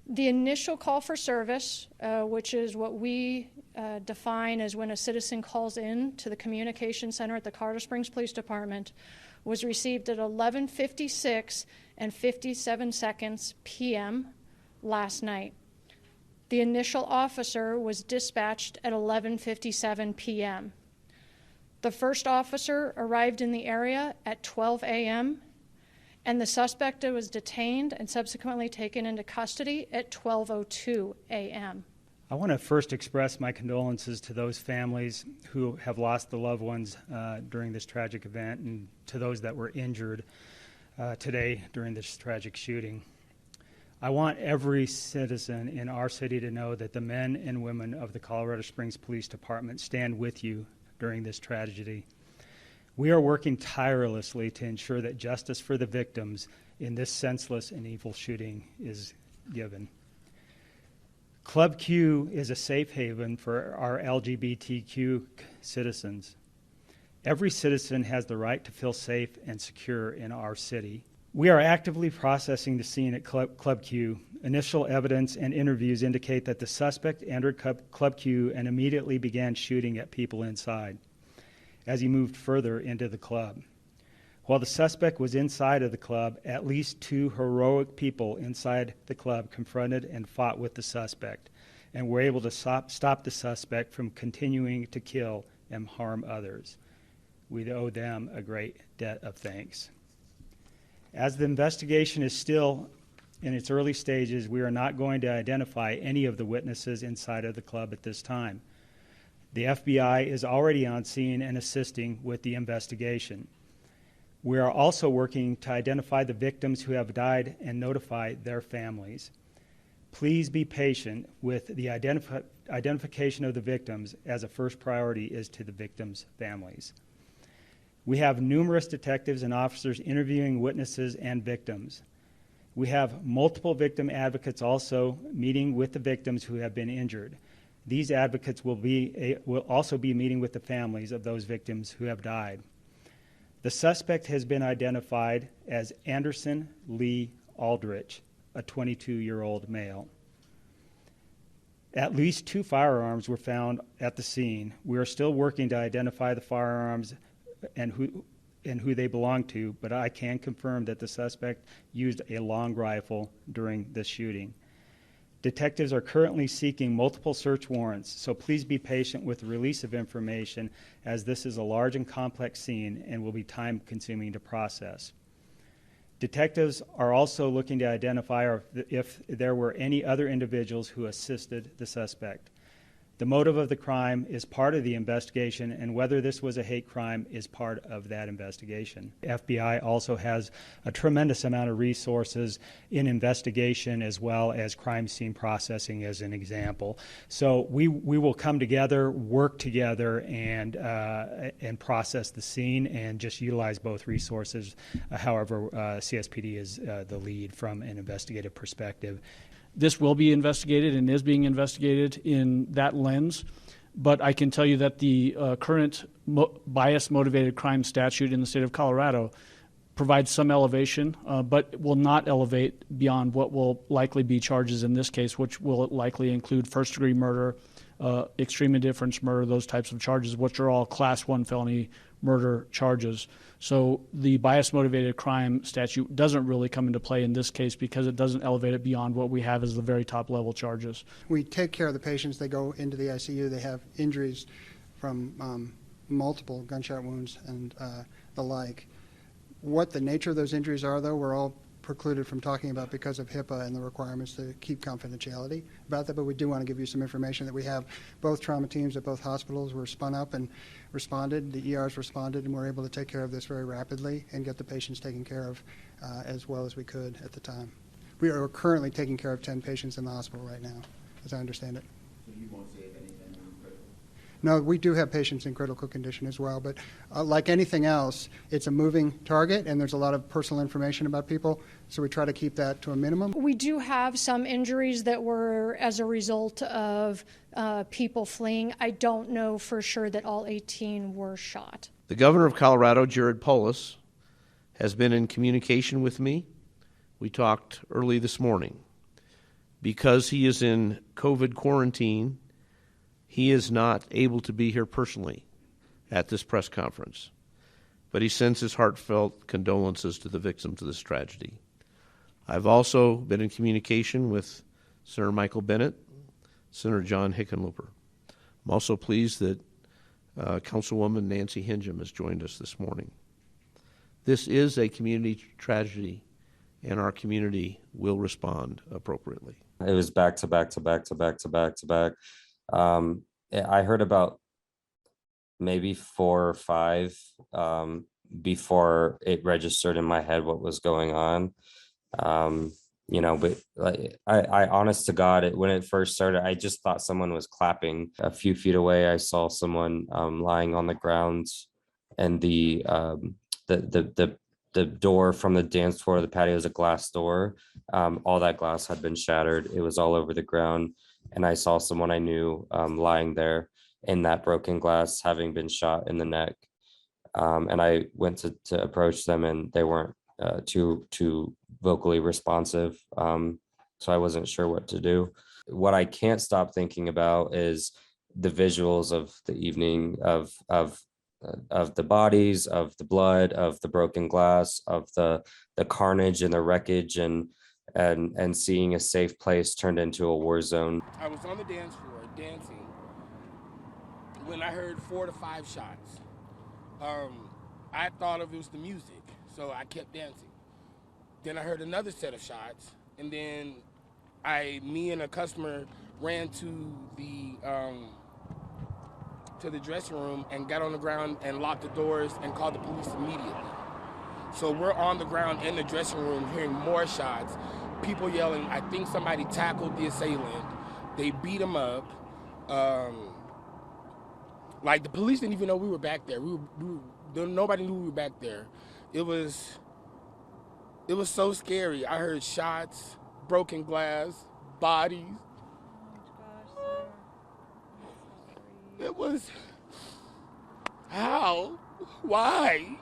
The initial call for service, which is what we define as when a citizen calls in to the communication center at the Colorado Springs Police Department, was received at 11:56 and 57 seconds p.m. last night. The initial officer was dispatched at 11:57 p.m. The first officer arrived in the area at 12 a.m., and the suspect was detained and subsequently taken into custody at 12:02 a.m. I want to first express my condolences to those families who have lost their loved ones during this tragic event, and to those that were injured today during this tragic shooting. I want every citizen in our city to know that the men and women of the Colorado Springs Police Department stand with you during this tragedy. We are working tirelessly to ensure that justice for the victims in this senseless and evil shooting is given. Club Q is a safe haven for our LGBTQ citizens. Every citizen has the right to feel safe and secure in our city. We are actively processing the scene at Club Q. Initial evidence and interviews indicate that the suspect entered Club Q and immediately began shooting at people inside as he moved further into the club. While the suspect was inside of the club, at least 2 heroic people inside the club confronted and fought with the suspect and were able to stop the suspect from continuing to kill and harm others. We owe them a great debt of thanks. As the investigation is still in its early stages, we are not going to identify any of the witnesses inside of the club at this time. The FBI is already on scene and assisting with the investigation. We are also working to identify the victims who have died and notify their families. Please be patient with the identification of the victims, as a first priority is to the victims' families. We have numerous detectives and officers interviewing witnesses and victims. We have multiple victim advocates also meeting with the victims who have been injured. These advocates will also be meeting with the families of those victims who have died. The suspect has been identified as Anderson Lee Aldrich, a 22-year-old male. At least 2 firearms were found at the scene. We are still working to identify the firearms and who they belong to, but I can confirm that the suspect used a long rifle during this shooting. Detectives are currently seeking multiple search warrants, so please be patient with the release of information, as this is a large and complex scene and will be time-consuming to process. Detectives are also looking to identify if there were any other individuals who assisted the suspect. The motive of the crime is part of the investigation, and whether this was a hate crime is part of that investigation. The FBI also has a tremendous amount of resources in investigation as well as crime scene processing, as an example. So we will come together, work together, and process the scene and just utilize both resources. However, CSPD is the lead from an investigative perspective. This will be investigated and is being investigated in that lens, but I can tell you that the current bias-motivated crime statute in the state of Colorado provides some elevation, but will not elevate beyond what will likely be charges in this case, which will likely include first-degree murder, extreme indifference murder, those types of charges, which are all Class 1 felony murder charges. So the bias-motivated crime statute doesn't really come into play in this case because it doesn't elevate it beyond what we have as the very top-level charges. We take care of the patients. They go into the ICU. They have injuries from multiple gunshot wounds and the like. What the nature of those injuries are, though, we're all precluded from talking about because of HIPAA and the requirements to keep confidentiality about that, but we do want to give you some information that we have. Both trauma teams at both hospitals were spun up and responded. The ERs responded, and we're able to take care of this very rapidly and get the patients taken care of as well as we could at the time. We are currently taking care of 10 patients in the hospital right now, as I understand it. So you won't save anything critical? No, we do have patients in critical condition as well, but like anything else, it's a moving target, and there's a lot of personal information about people, so we try to keep that to a minimum. We do have some injuries that were as a result of people fleeing. I don't know for sure that all 18 were shot. The governor of Colorado, Jared Polis, has been in communication with me. We talked early this morning. Because he is in COVID quarantine, he is not able to be here personally at this press conference, but he sends his heartfelt condolences to the victims of this tragedy. I've also been in communication with Senator Michael Bennett, Senator John Hickenlooper. I'm also pleased that Councilwoman Nancy Hingham has joined us this morning. This is a community tragedy, and our community will respond appropriately. It was back to back to back to back to back to back. I heard about maybe 4 or 5 before it registered in my head what was going on. But like, I honest to God, when it first started, I just thought someone was clapping. A few feet away, I saw someone lying on the ground, and the door from the dance floor to the patio is a glass door. All that glass had been shattered. It was all over the ground. And I saw someone I knew lying there in that broken glass, having been shot in the neck. And I went to approach them, and they weren't too vocally responsive. So I wasn't sure what to do. What I can't stop thinking about is the visuals of the evening of the bodies, of the blood, of the broken glass, of the carnage and the wreckage, and seeing a safe place turned into a war zone. I was on the dance floor dancing when I heard 4 to 5 shots. I thought it was the music, so I kept dancing. Then I heard another set of shots, and then me and a customer ran to the dressing room and got on the ground and locked the doors and called the police immediately. So we're on the ground in the dressing room hearing more shots, people yelling. I think somebody tackled the assailant. They beat him up. Like, the police didn't even know we were back there. Nobody knew we were back there. It was so scary. I heard shots, broken glass, bodies. It was, how? Why?